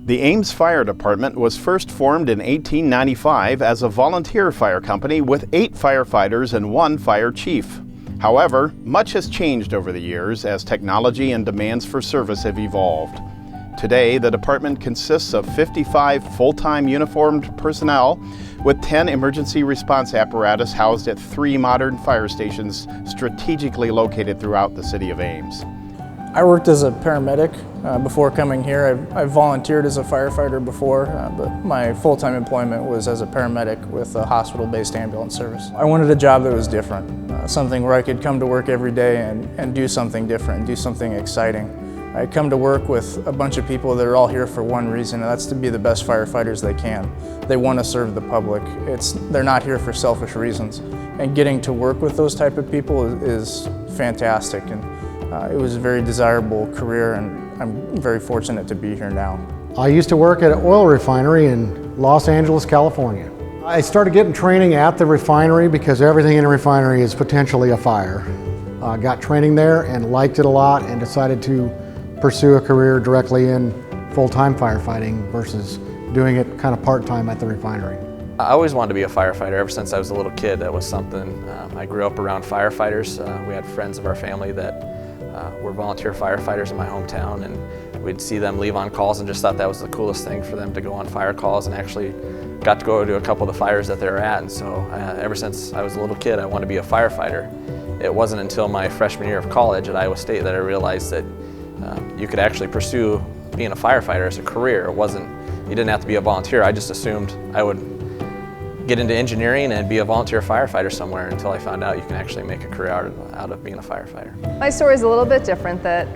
The Ames Fire Department was first formed in 1895 as a volunteer fire company with 8 firefighters and 1 fire chief. However, much has changed over the years as technology and demands for service have evolved. Today, the department consists of 55 full-time uniformed personnel with 10 emergency response apparatus housed at 3 modern fire stations strategically located throughout the city of Ames. I worked as a paramedic before coming here. I volunteered as a firefighter before, but my full-time employment was as a paramedic with a hospital-based ambulance service. I wanted a job that was different, something where I could come to work every day and do something different, do something exciting. I come to work with a bunch of people that are all here for one reason, and that's to be the best firefighters they can. They want to serve the public. They're not here for selfish reasons. And getting to work with those type of people is fantastic. And it was a very desirable career, and I'm very fortunate to be here now. I used to work at an oil refinery in Los Angeles, California. I started getting training at the refinery because everything in a refinery is potentially a fire. Got training there and liked it a lot and decided to pursue a career directly in full-time firefighting versus doing it kind of part-time at the refinery. I always wanted to be a firefighter ever since I was a little kid. That was something. I grew up around firefighters. We had friends of our family that were volunteer firefighters in my hometown, and we'd see them leave on calls and just thought that was the coolest thing for them to go on fire calls, and actually got to go to a couple of the fires that they were at. And so ever since I was a little kid, I wanted to be a firefighter. It wasn't until my freshman year of college at Iowa State that I realized that you could actually pursue being a firefighter as a career. You didn't have to be a volunteer. I just assumed I would get into engineering and be a volunteer firefighter somewhere until I found out you can actually make a career out of being a firefighter. My story is a little bit different, that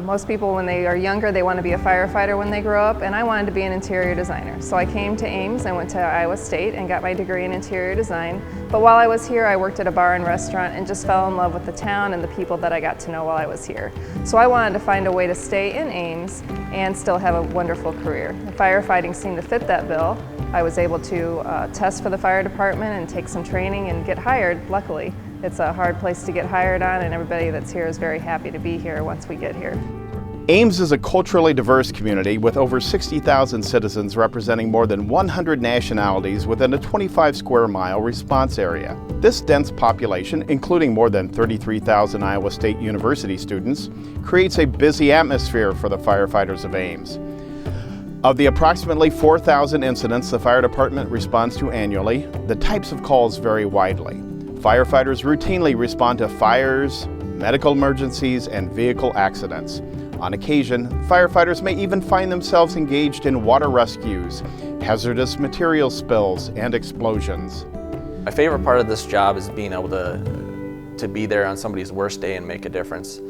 most people when they are younger they want to be a firefighter when they grow up, and I wanted to be an interior designer. So I came to Ames, I went to Iowa State and got my degree in interior design. But while I was here I worked at a bar and restaurant and just fell in love with the town and the people that I got to know while I was here. So I wanted to find a way to stay in Ames and still have a wonderful career. The firefighting seemed to fit that bill. I was able to test for the fire department and take some training and get hired, luckily. It's a hard place to get hired on, and everybody that's here is very happy to be here once we get here. Ames is a culturally diverse community with over 60,000 citizens representing more than 100 nationalities within a 25 square mile response area. This dense population, including more than 33,000 Iowa State University students, creates a busy atmosphere for the firefighters of Ames. Of the approximately 4,000 incidents the fire department responds to annually, the types of calls vary widely. Firefighters routinely respond to fires, medical emergencies, and vehicle accidents. On occasion, firefighters may even find themselves engaged in water rescues, hazardous material spills, and explosions. My favorite part of this job is being able to be there on somebody's worst day and make a difference.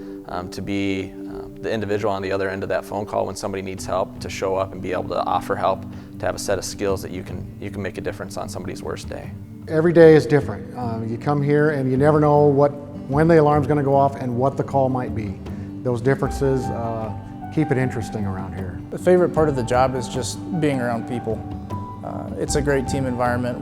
To be the individual on the other end of that phone call when somebody needs help, to show up and be able to offer help, to have a set of skills that you can make a difference on somebody's worst day. Every day is different. You come here and you never know when the alarm's going to go off and what the call might be. Those differences keep it interesting around here. The favorite part of the job is just being around people. It's a great team environment.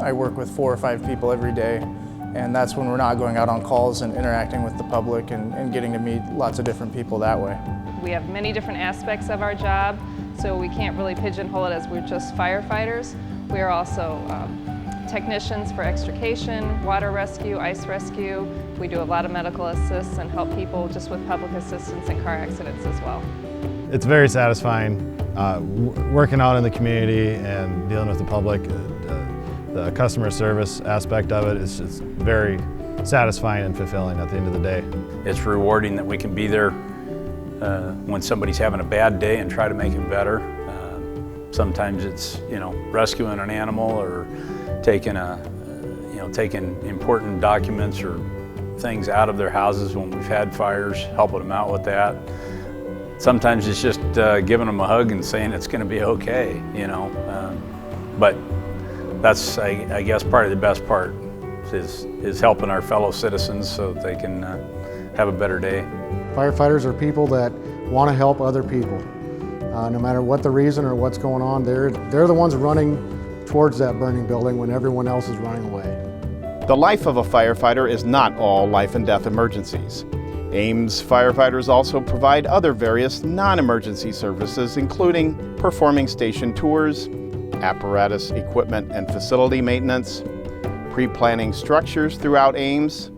I work with 4 or 5 people every day, and that's when we're not going out on calls and interacting with the public and getting to meet lots of different people that way. We have many different aspects of our job, so we can't really pigeonhole it as we're just firefighters. We are also technicians for extrication, water rescue, ice rescue. We do a lot of medical assists and help people just with public assistance and car accidents as well. It's very satisfying working out in the community and dealing with the public. The customer service aspect of it is just very satisfying and fulfilling at the end of the day. It's rewarding that we can be there when somebody's having a bad day and try to make it better. Sometimes it's rescuing an animal or taking important documents or things out of their houses when we've had fires, helping them out with that. Sometimes it's just giving them a hug and saying it's going to be okay, but that's, I guess, probably the best part is helping our fellow citizens so that they can have a better day. Firefighters are people that want to help other people. No matter what the reason or what's going on, they're the ones running towards that burning building when everyone else is running away. The life of a firefighter is not all life and death emergencies. Ames firefighters also provide other various non-emergency services, including performing station tours, apparatus, equipment, and facility maintenance, pre-planning structures throughout Ames,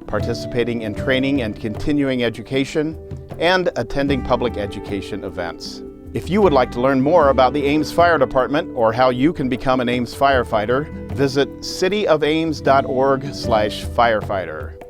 participating in training and continuing education, and attending public education events. If you would like to learn more about the Ames Fire Department or how you can become an Ames firefighter, visit cityofames.org/firefighter.